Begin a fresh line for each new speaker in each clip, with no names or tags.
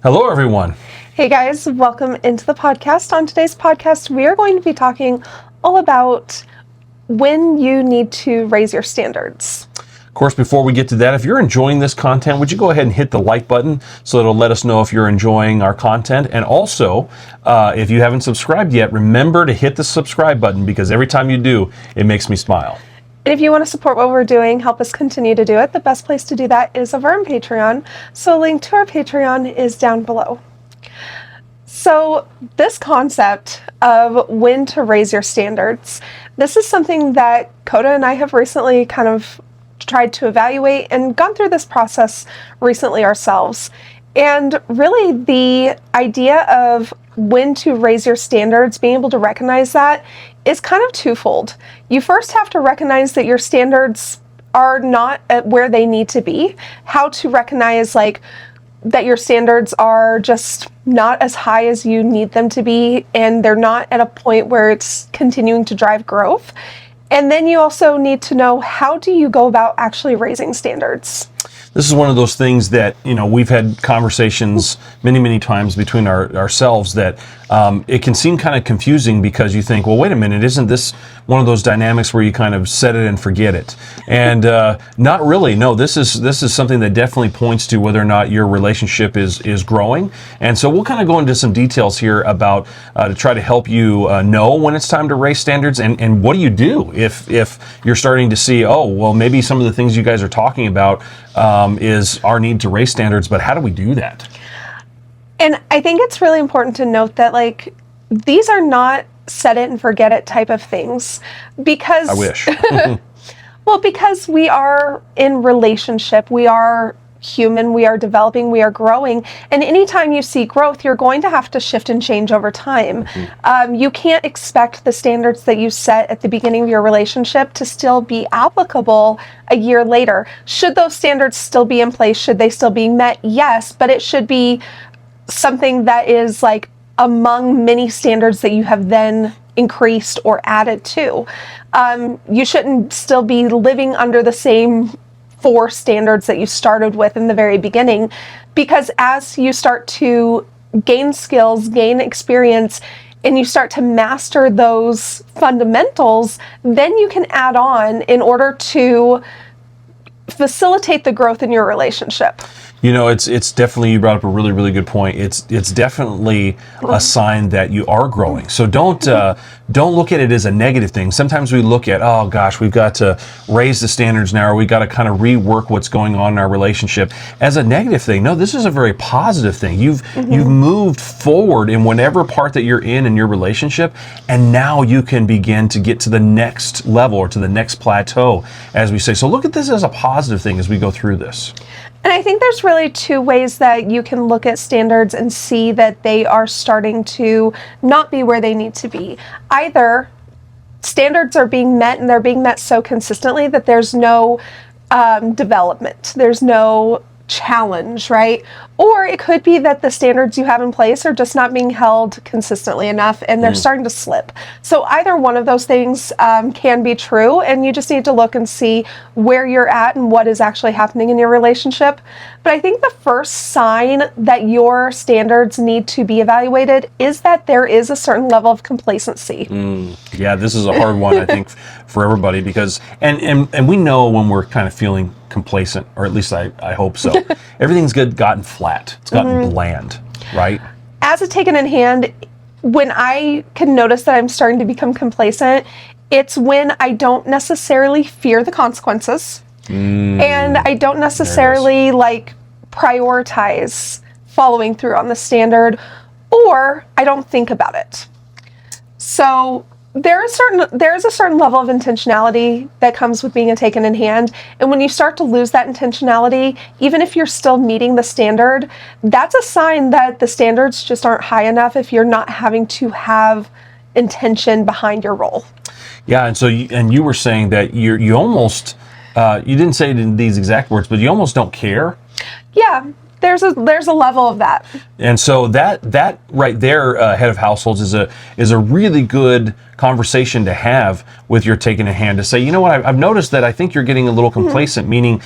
Hello, everyone.
Hey guys, welcome into the podcast. On today's podcast, we are going to be talking all about when you need to raise your standards.
Of course, before we get to that, if you're enjoying this content, would you go ahead and hit the like button so it'll let us know if you're enjoying our content. And also, if you haven't subscribed yet, remember to hit the subscribe button because every time you do, it makes me smile.
And if you want to support what we're doing, help us continue to do it, the best place to do that is over on Patreon. So a link to our Patreon is down below. So this concept of when to raise your standards, this is something that Coda and I have recently kind of tried to evaluate and gone through this process recently ourselves. And really the idea of when to raise your standards, being able to recognize that is kind of twofold. You first have to recognize that your standards are not at where they need to be. How to recognize that your standards are just not as high as you need them to be, and they're not at a point where it's continuing to drive growth. And then you also need to know, how do you go about actually raising standards?
This is one of those things that, we've had conversations many times between ourselves that it can seem kind of confusing because you think, well, wait a minute, isn't this one of those dynamics where you kind of set it and forget it? And not really. No, this is something that definitely points to whether or not your relationship is growing. And so we'll kind of go into some details here about to try to help you know when it's time to raise standards and what do you do if you're starting to see, oh, well, maybe some of the things you guys are talking about is our need to raise standards, but how do we do that?
And I think it's really important to note that these are not set it and forget it type of things, because
I wish.
well, because we are in relationship, we are human, we are developing, we are growing, and anytime you see growth, you're going to have to shift and change over time. You can't expect the standards that you set at the beginning of your relationship to still be applicable a year later. Should those standards still be in place? Should they still be met? Yes, but it should be something that is among many standards that you have then increased or added to. You shouldn't still be living under the same 4 standards that you started with in the very beginning, because as you start to gain skills, gain experience, and you start to master those fundamentals, then you can add on in order to facilitate the growth in your relationship.
It's definitely, you brought up a really good point. It's definitely a sign that you are growing. So don't look at it as a negative thing. Sometimes we look at, oh gosh, we've got to raise the standards now, or we got to kind of rework what's going on in our relationship as a negative thing. No, this is a very positive thing. You've moved forward in whatever part that you're in your relationship, and now you can begin to get to the next level or to the next plateau, as we say. So look at this as a positive thing as we go through this.
And I think there's really 2 ways that you can look at standards and see that they are starting to not be where they need to be. Either standards are being met and they're being met so consistently that there's no development, there's no challenge, right? Or it could be that the standards you have in place are just not being held consistently enough and they're starting to slip. So either one of those things can be true, and you just need to look and see where you're at and what is actually happening in your relationship. But I think the first sign that your standards need to be evaluated is that there is a certain level of complacency.
Yeah, this is a hard one, I think, for everybody, because and we know when we're kind of feeling complacent, or at least I hope so. Everything's gotten flat. It's gotten bland, right?
As a taken in hand, when I can notice that I'm starting to become complacent, it's when I don't necessarily fear the consequences, and I don't necessarily prioritize following through on the standard, or I don't think about it. So there is a certain level of intentionality that comes with being a taken in hand, and when you start to lose that intentionality, even if you're still meeting the standard, that's a sign that the standards just aren't high enough if you're not having to have intention behind your role.
Yeah, and so you were saying that you almost you didn't say it in these exact words, but you almost don't care.
Yeah. There's a level of that.
And so that right there, head of households, is a really good conversation to have with your taken in hand, to say, you know what, I've noticed that I think you're getting a little complacent, meaning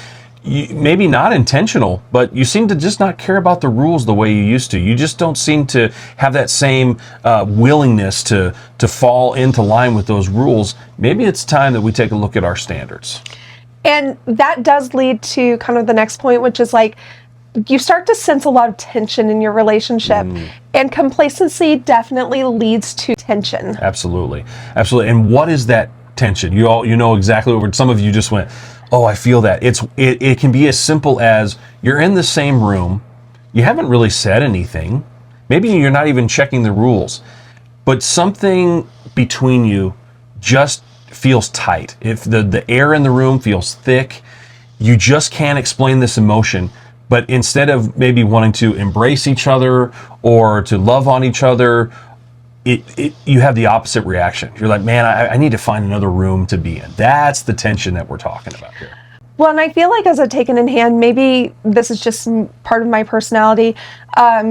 maybe not intentional, but you seem to just not care about the rules the way you used to. You just don't seem to have that same willingness to fall into line with those rules. Maybe it's time that we take a look at our standards.
And that does lead to kind of the next point, which is like, you start to sense a lot of tension in your relationship, and complacency definitely leads to tension.
Absolutely. Absolutely. And what is that tension? You know exactly what some of you just went, oh, I feel that. It can be as simple as you're in the same room, you haven't really said anything, maybe you're not even checking the rules, but something between you just feels tight. If the air in the room feels thick, you just can't explain this emotion. But instead of maybe wanting to embrace each other or to love on each other, you have the opposite reaction. You're like, man, I need to find another room to be in. That's the tension that we're talking about here.
Well, and I feel like as a taken in hand, maybe this is just part of my personality,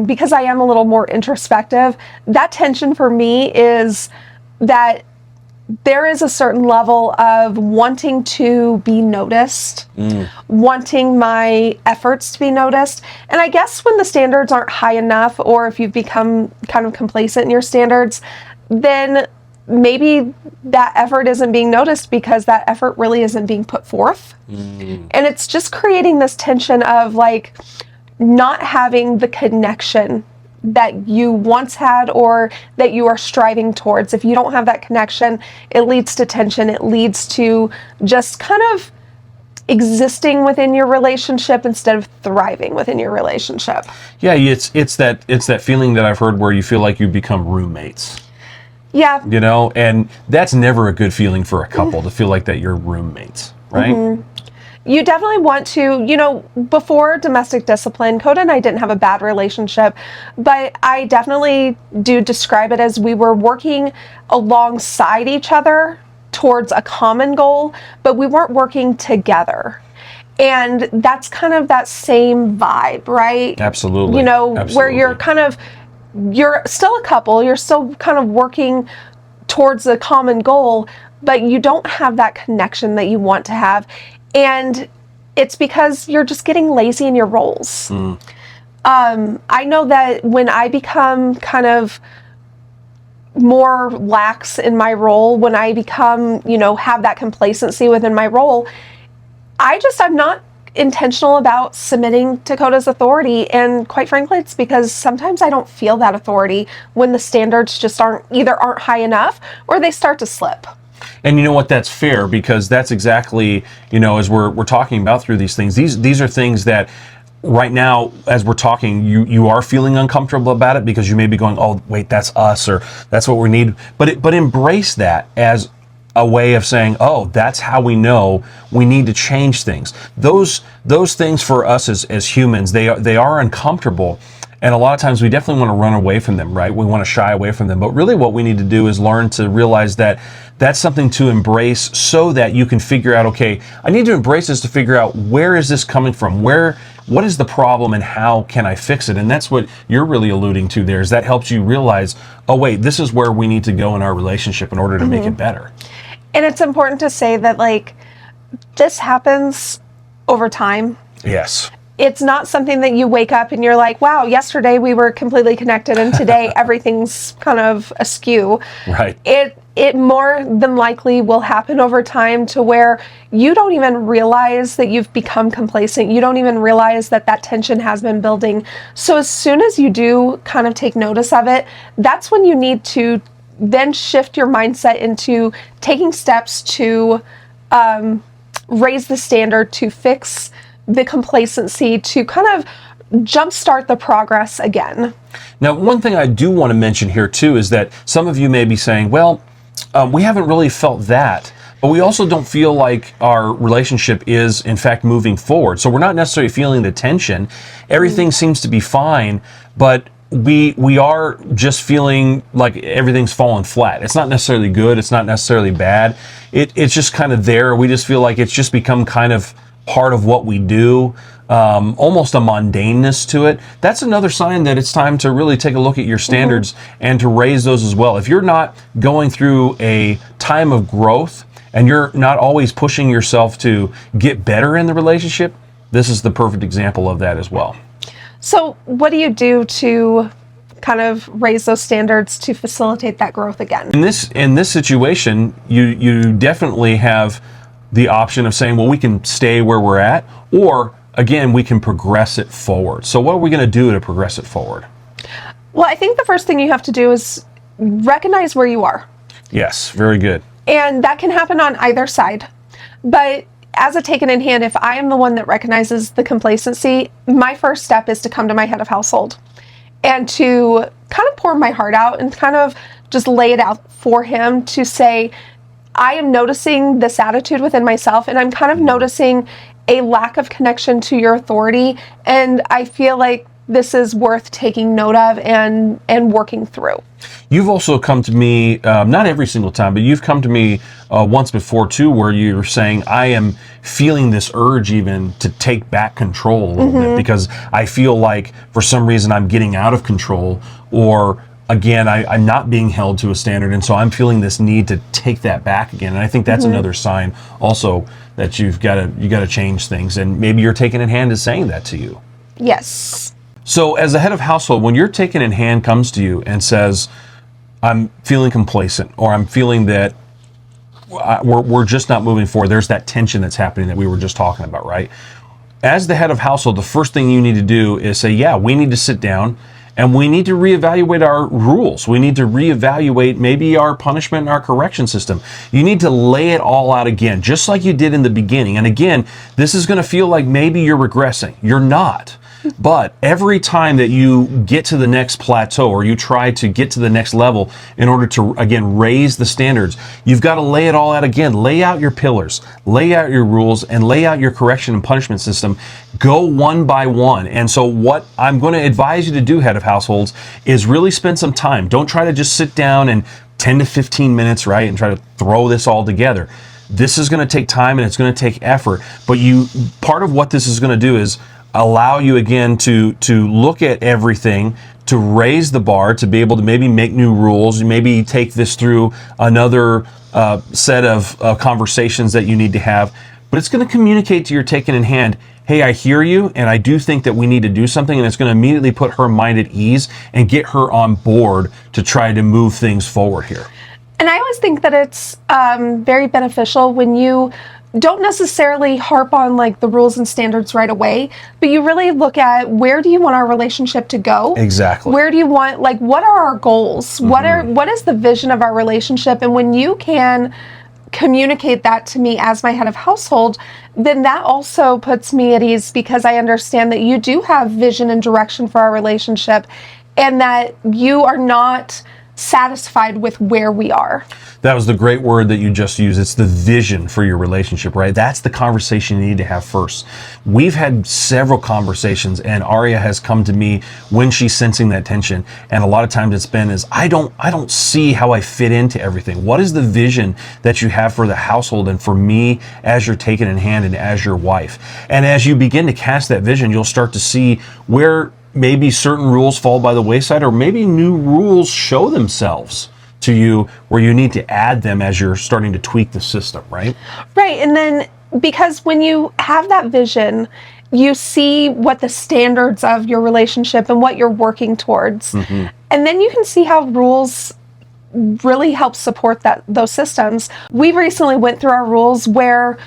because I am a little more introspective. That tension for me is that there is a certain level of wanting to be noticed, wanting my efforts to be noticed. And I guess when the standards aren't high enough, or if you've become kind of complacent in your standards, then maybe that effort isn't being noticed because that effort really isn't being put forth. And it's just creating this tension of like not having the connection that you once had or that you are striving towards. If you don't have that connection, it leads to tension. It leads to just kind of existing within your relationship instead of thriving within your relationship.
Yeah, it's that feeling that I've heard where you feel like you become roommates.
Yeah.
You know, and that's never a good feeling for a couple to feel like that you're roommates, right?
You definitely want to, before domestic discipline, Coda and I didn't have a bad relationship, but I definitely do describe it as we were working alongside each other towards a common goal, but we weren't working together. And that's kind of that same vibe, right?
Absolutely.
Where you're still a couple, you're still kind of working towards a common goal, but you don't have that connection that you want to have. And it's because you're just getting lazy in your roles. I know that when I become kind of more lax in my role, when I become, have that complacency within my role, I'm not intentional about submitting to Coda's authority. And quite frankly, it's because sometimes I don't feel that authority when the standards just aren't high enough or they start to slip.
And you know what? That's fair, because that's exactly, as we're talking about through these things, these are things that right now, as we're talking, you are feeling uncomfortable about it because you may be going, oh, wait, that's us, or that's what we need. But embrace that as a way of saying, oh, that's how we know we need to change things. Those things for us as humans, they are uncomfortable. And a lot of times we definitely want to run away from them, right? We want to shy away from them. But really what we need to do is learn to realize that that's something to embrace so that you can figure out, okay, I need to embrace this to figure out where is this coming from? What is the problem and how can I fix it? And that's what you're really alluding to there, is that helps you realize, oh, wait, this is where we need to go in our relationship in order to make it better.
And it's important to say that, like, this happens over time.
Yes.
It's not something that you wake up and you're like, wow, yesterday we were completely connected and today everything's kind of askew.
Right.
It more than likely will happen over time to where you don't even realize that you've become complacent. You don't even realize that tension has been building. So as soon as you do kind of take notice of it, that's when you need to then shift your mindset into taking steps to raise the standard, to fix the complacency, to kind of jumpstart the progress again.
Now, one thing I do want to mention here too is that some of you may be saying, well, we haven't really felt that, but we also don't feel like our relationship is in fact moving forward. So we're not necessarily feeling the tension. Everything seems to be fine, but we are just feeling like everything's fallen flat. It's not necessarily good. It's not necessarily bad. It's just kind of there. We just feel like it's just become kind of part of what we do, almost a mundaneness to it. That's another sign that it's time to really take a look at your standards and to raise those as well. If you're not going through a time of growth and you're not always pushing yourself to get better in the relationship, This is the perfect example of that as well.
So what do you do to kind of raise those standards to facilitate that growth again?
In this situation, you definitely have the option of saying, well, we can stay where we're at, or again, we can progress it forward. So what are we going to do to progress it forward?
Well, I think the first thing you have to do is recognize where you are.
Yes, very good.
And that can happen on either side. But as a taken in hand, if I am the one that recognizes the complacency, my first step is to come to my head of household and to kind of pour my heart out and kind of just lay it out for him to say, I am noticing this attitude within myself, and I'm kind of noticing a lack of connection to your authority, and I feel like this is worth taking note of and working through.
You've also come to me, not every single time, but you've come to me once before too, where you're saying, I am feeling this urge even to take back control a little bit, because I feel like for some reason I'm getting out of control, or again, I'm not being held to a standard, and so I'm feeling this need to take that back again. And I think that's another sign also that you got to change things, and maybe your taken in hand is saying that to you.
Yes.
So as a head of household, when your taken in hand comes to you and says, I'm feeling complacent, or I'm feeling that we're just not moving forward, there's that tension that's happening that we were just talking about, right? As the head of household, the first thing you need to do is say, yeah, we need to sit down and we need to reevaluate our rules. We need to reevaluate maybe our punishment and our correction system. You need to lay it all out again, just like you did in the beginning. And again, this is going to feel like maybe you're regressing. You're not. But every time that you get to the next plateau, or you try to get to the next level in order to, again, raise the standards, you've got to lay it all out again. Lay out your pillars, lay out your rules, and lay out your correction and punishment system. Go one by one. And so what I'm going to advise you to do, head of households, is really spend some time. Don't try to just sit down and 10 to 15 minutes, right, and try to throw this all together. This is going to take time and it's going to take effort. But part of what this is going to do is allow you again to look at everything, to raise the bar, to be able to maybe make new rules, maybe take this through another set of conversations that you need to have. But it's going to communicate to your taken in hand, hey, I hear you, and I do think that we need to do something, and it's going to immediately put her mind at ease and get her on board to try to move things forward here.
And I always think that it's very beneficial when you don't necessarily harp on like the rules and standards right away, but you really look at, where do you want our relationship to go?
Exactly.
Where do you want, like, what are our goals? What is the vision of our relationship? And when you can communicate that to me as my head of household, then that also puts me at ease, because I understand that you do have vision and direction for our relationship, and that you are not satisfied with where we are.
That was the great word that you just used. It's the vision for your relationship, right? That's the conversation you need to have first. We've had several conversations, and Aria has come to me when she's sensing that tension. And a lot of times it's been I don't see how I fit into everything. What is the vision that you have for the household and for me as you're taken in hand and as your wife? And as you begin to cast that vision, you'll start to see where maybe certain rules fall by the wayside, or maybe new rules show themselves to you where you need to add them as you're starting to tweak the system, right?
Right. And then, because when you have that vision, you see what the standards of your relationship and what you're working towards. And then you can see how rules really help support those systems. We recently went through our rules where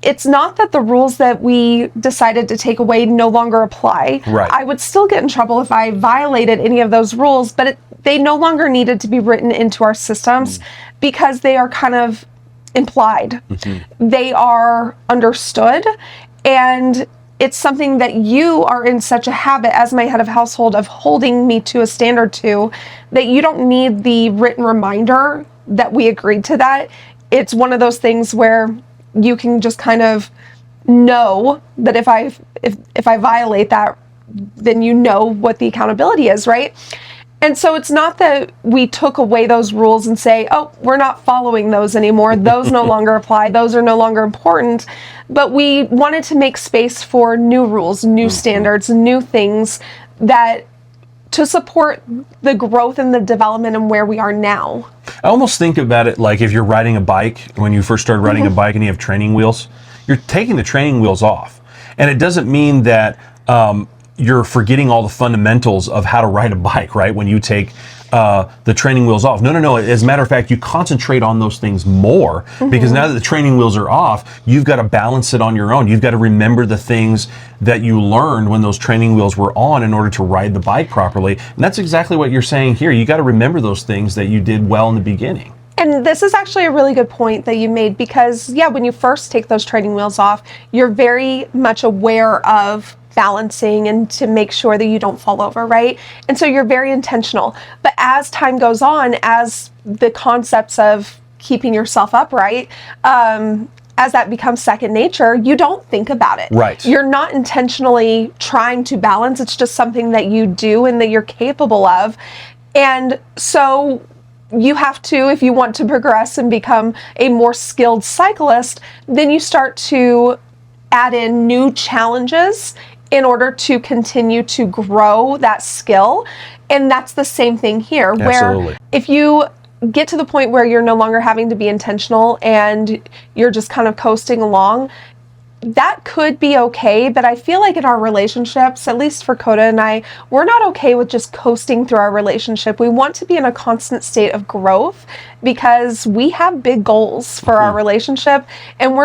it's not that the rules that we decided to take away no longer apply.
Right.
I would still get in trouble if I violated any of those rules, but they no longer needed to be written into our systems because they are kind of implied. They are understood, and it's something that you are in such a habit as my head of household of holding me to a standard to, that you don't need the written reminder that we agreed to that. It's one of those things where you can just kind of know that if I violate that, then you know what the accountability is, right? And so it's not that we took away those rules and say, oh, we're not following those anymore. Those no longer apply. Those are no longer important. But we wanted to make space for new rules, new standards, new things that to support the growth and the development and where we are now.
I almost think about it like if you're riding a bike, when you first started riding a bike and you have training wheels, you're taking the training wheels off. And it doesn't mean that you're forgetting all the fundamentals of how to ride a bike, right? When you take the training wheels off. No. As a matter of fact, you concentrate on those things more because now that the training wheels are off, you've got to balance it on your own. You've got to remember the things that you learned when those training wheels were on in order to ride the bike properly. And that's exactly what you're saying here. You got to remember those things that you did well in the beginning.
And this is actually a really good point that you made because, yeah, when you first take those training wheels off, you're very much aware of balancing and to make sure that you don't fall over, right? And so you're very intentional. But as time goes on, as the concepts of keeping yourself upright, as that becomes second nature, you don't think about it.
Right.
You're not intentionally trying to balance. It's just something that you do and that you're capable of. And so you have to, if you want to progress and become a more skilled cyclist, then you start to add in new challenges in order to continue to grow that skill. And that's the same thing here,
Absolutely.
where if you get to the point where you're no longer having to be intentional and you're just kind of coasting along, that could be okay, but I feel like in our relationships, at least for Coda and I, we're not okay with just coasting through our relationship. We want to be in a constant state of growth because we have big goals for our relationship, and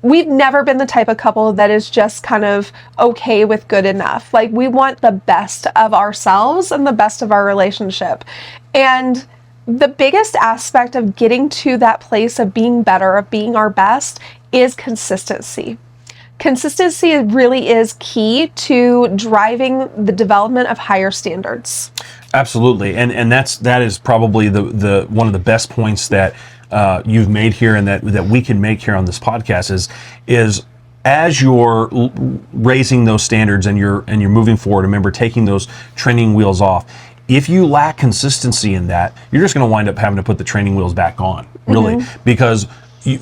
we've never been the type of couple that is just kind of okay with good enough. Like, we want the best of ourselves and the best of our relationship. And the biggest aspect of getting to that place of being better, of being our best, is consistency. Consistency really is key to driving the development of higher standards.
Absolutely, and that is probably the one of the best points that you've made here, and that we can make here on this podcast is as you're raising those standards and you're moving forward. Remember, taking those training wheels off. If you lack consistency in that, you're just going to wind up having to put the training wheels back on, really, because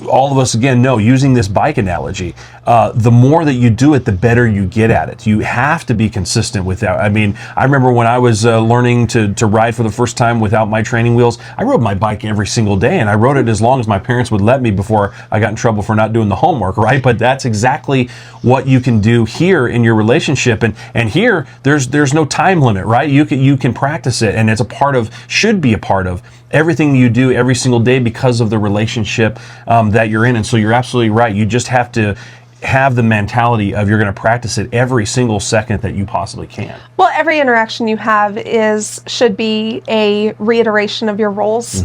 all of us, again, know, using this bike analogy, the more that you do it, the better you get at it. You have to be consistent with that. I mean, I remember when I was learning to ride for the first time without my training wheels, I rode my bike every single day, and I rode it as long as my parents would let me before I got in trouble for not doing the homework, right? But that's exactly what you can do here in your relationship. And here, there's no time limit, right? You can practice it, and it's should be a part of everything you do every single day because of the relationship that you're in. And so you're absolutely right. You just have to have the mentality of you're going to practice it every single second that you possibly can.
Well, every interaction you have should be a reiteration of your roles,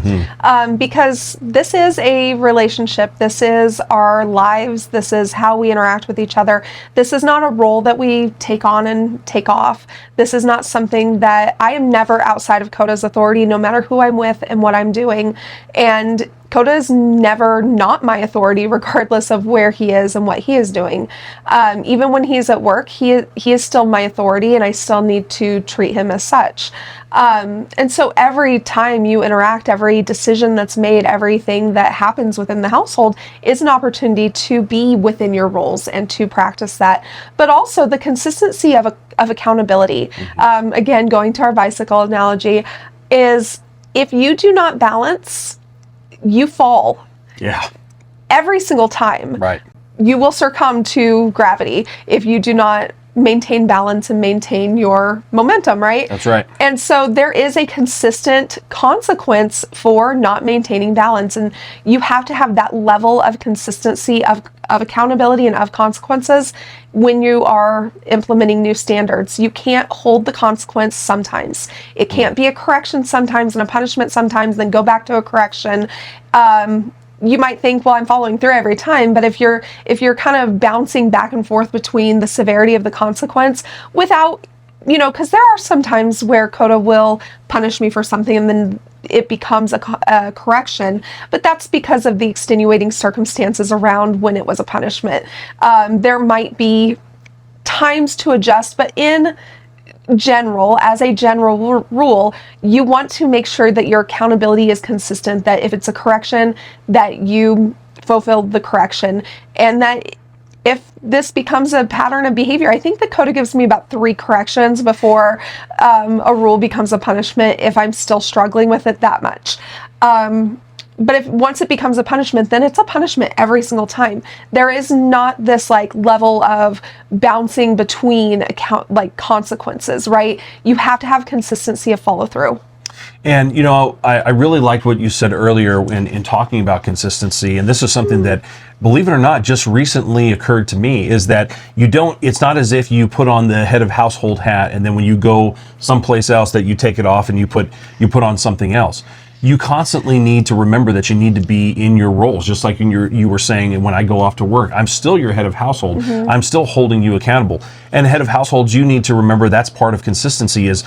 because this is a relationship. This is our lives. This is how we interact with each other. This is not a role that we take on and take off. This is not something that I am never outside of Coda's authority, no matter who I'm with and what I'm doing. And Coda is never not my authority, regardless of where he is and what he is doing. Even when he's at work, he is still my authority, and I still need to treat him as such. And so every time you interact, every decision that's made, everything that happens within the household is an opportunity to be within your roles and to practice that. But also the consistency of accountability. Again, going to our bicycle analogy, is if you do not balance, you fall.
Yeah.
Every single time.
Right.
You will succumb to gravity if you do not maintain balance and maintain your momentum, right?
That's right.
And so there is a consistent consequence for not maintaining balance, and you have to have that level of consistency of accountability and of consequences when you are implementing new standards. You can't hold the consequence sometimes. It can't be a correction sometimes and a punishment sometimes, then go back to a correction. You might think, well, I'm following through every time, but if you're kind of bouncing back and forth between the severity of the consequence without, because there are some times where Coda will punish me for something and then it becomes a correction, but that's because of the extenuating circumstances around when it was a punishment. There might be times to adjust, but in general, as a general rule, you want to make sure that your accountability is consistent, that if it's a correction, that you fulfill the correction, and that if this becomes a pattern of behavior, I think the Coda gives me about 3 corrections before a rule becomes a punishment if I'm still struggling with it that much. But if once it becomes a punishment, then it's a punishment every single time. There is not this like level of bouncing between consequences, right? You have to have consistency of follow through.
And, I really liked what you said earlier in talking about consistency. And this is something that, believe it or not, just recently occurred to me, is that it's not as if you put on the head of household hat and then when you go someplace else that you take it off and you put on something else. You constantly need to remember that you need to be in your roles, just like you were saying, when I go off to work, I'm still your head of household. I'm still holding you accountable. And head of households, you need to remember that's part of consistency is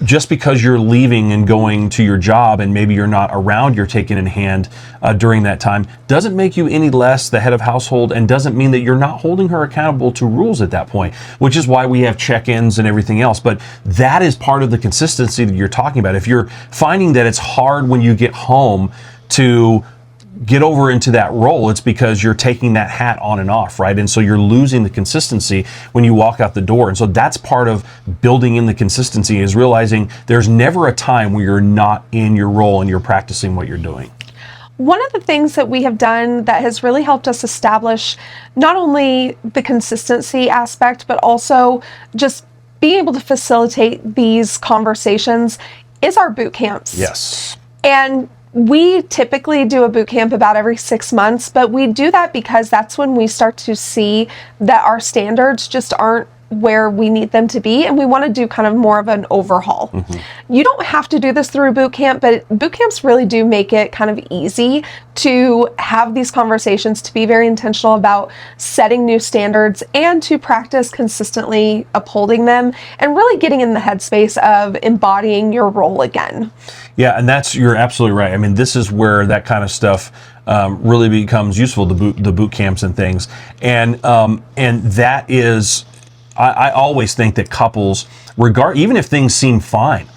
just because you're leaving and going to your job and maybe you're not around, you're taken in hand during that time, doesn't make you any less the head of household and doesn't mean that you're not holding her accountable to rules at that point, which is why we have check-ins and everything else. But that is part of the consistency that you're talking about. If you're finding that it's hard when you get home to get over into that role, it's because you're taking that hat on and off, right? And so you're losing the consistency when you walk out the door. And so that's part of building in the consistency, is realizing there's never a time where you're not in your role and you're practicing what you're doing.
One of the things that we have done that has really helped us establish not only the consistency aspect, but also just being able to facilitate these conversations is our boot camps.
Yes.
And we typically do a boot camp about every 6 months, but we do that because that's when we start to see that our standards just aren't where we need them to be, and we want to do kind of more of an overhaul. You don't have to do this through a boot camp, but boot camps really do make it kind of easy to have these conversations, to be very intentional about setting new standards and to practice consistently upholding them and really getting in the headspace of embodying your role again.
Yeah, and you're absolutely right. I mean, this is where that kind of stuff really becomes useful, the boot camps and things. And that is, I always think that couples, even if things seem fine,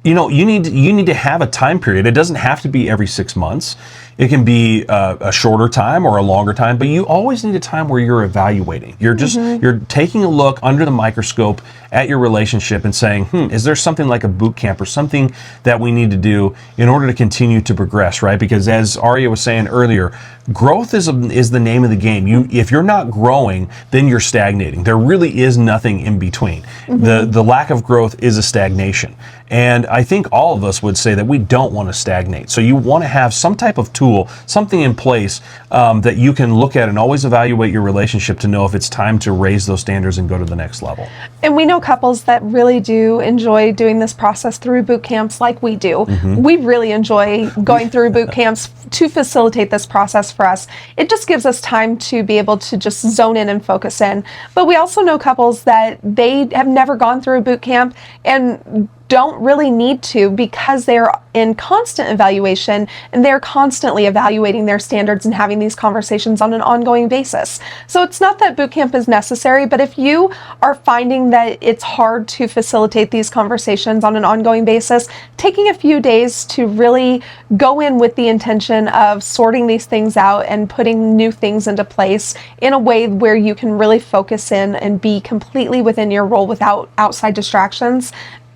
you need to have a time period. It doesn't have to be every 6 months. It can be a shorter time or a longer time, but you always need a time where you're evaluating. You're just you're taking a look under the microscope at your relationship and saying, is there something like a boot camp or something that we need to do in order to continue to progress, right? Because as Arya was saying earlier, growth is the name of the game. If you're not growing, then you're stagnating. There really is nothing in between. The lack of growth is a stagnation. And I think all of us would say that we don't want to stagnate. So you want to have some type of tool, something in place that you can look at and always evaluate your relationship to know if it's time to raise those standards and go to the next level.
And we know couples that really do enjoy doing this process through boot camps like we do. We really enjoy going through boot camps to facilitate this process for us. It just gives us time to be able to just zone in and focus in. But we also know couples that they have never gone through a boot camp and don't really need to, because they're in constant evaluation and they're constantly evaluating their standards and having these conversations on an ongoing basis. So it's not that boot camp is necessary, but if you are finding that it's hard to facilitate these conversations on an ongoing basis, taking a few days to really go in with the intention of sorting these things out and putting new things into place in a way where you can really focus in and be completely within your role without outside distractions,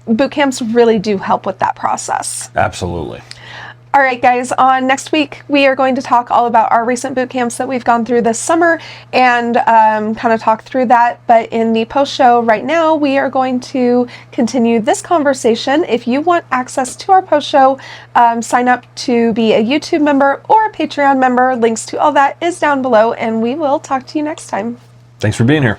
boot camps really do help with that process.
Absolutely.
All right, guys, on next week, we are going to talk all about our recent boot camps that we've gone through this summer and kind of talk through that. But in the post show right now, we are going to continue this conversation. If you want access to our post show, sign up to be a YouTube member or a Patreon member. Links to all that is down below, and we will talk to you next time.
Thanks for being here.